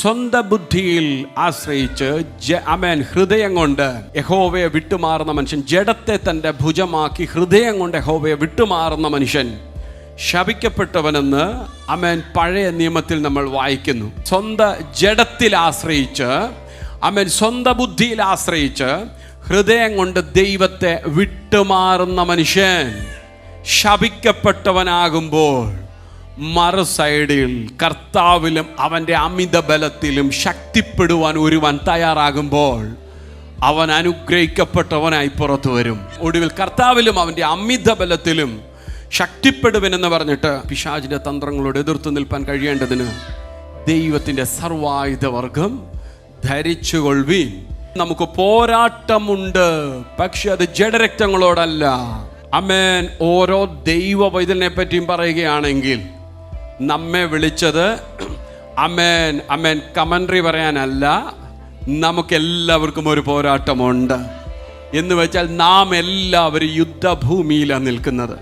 സ്വന്തം ബുദ്ധിയിൽ ആശ്രയിച്ച് ഹൃദയം കൊണ്ട് യഹോവയെ വിട്ടുമാറുന്ന മനുഷ്യൻ, ജഡത്തെ തൻ്റെ ഭുജമാക്കി ഹൃദയം കൊണ്ട് യഹോവയെ വിട്ടുമാറുന്ന മനുഷ്യൻ ശപിക്കപ്പെട്ടവനെന്ന് പഴയ നിയമത്തിൽ നമ്മൾ വായിക്കുന്നു. സ്വന്തം ജഡത്തിൽ ആശ്രയിച്ച് സ്വന്തം ബുദ്ധിയിൽ ആശ്രയിച്ച് ഹൃദയം കൊണ്ട് ദൈവത്തെ വിട്ടുമാറുന്ന മനുഷ്യൻ ശപിക്കപ്പെട്ടവനാകുമ്പോൾ മറു സൈഡിൽ കർത്താവിലും അവൻ്റെ അമിത ബലത്തിലും ശക്തിപ്പെടുവാൻ ഒരുവൻ തയ്യാറാകുമ്പോൾ അവൻ അനുഗ്രഹിക്കപ്പെട്ടവനായി പുറത്തു വരും. ഒടുവിൽ കർത്താവിലും അവൻ്റെ അമിത ബലത്തിലും ശക്തിപ്പെടുവനെന്ന് പറഞ്ഞിട്ട് പിശാചിന്റെ തന്ത്രങ്ങളോട് എതിർത്ത് നിൽപ്പാൻ കഴിയേണ്ടതിന് ദൈവത്തിൻ്റെ സർവായുധവർഗം ധരിച്ചുകൊള്ളുവീൻ. നമുക്ക് പോരാട്ടമുണ്ട്, പക്ഷെ അത് ജഡരക്തങ്ങളോടല്ല. ഓരോ ദൈവ പൈതലിനെ പറ്റിയും പറയുകയാണെങ്കിൽ നമ്മെ വിളിച്ചത് കമൻട്രി പറയാനല്ല, നമുക്കെല്ലാവർക്കും ഒരു പോരാട്ടമുണ്ട് എന്ന് വെച്ചാൽ നാം എല്ലാവരും യുദ്ധഭൂമിയിലാണ് നിൽക്കുന്നത്.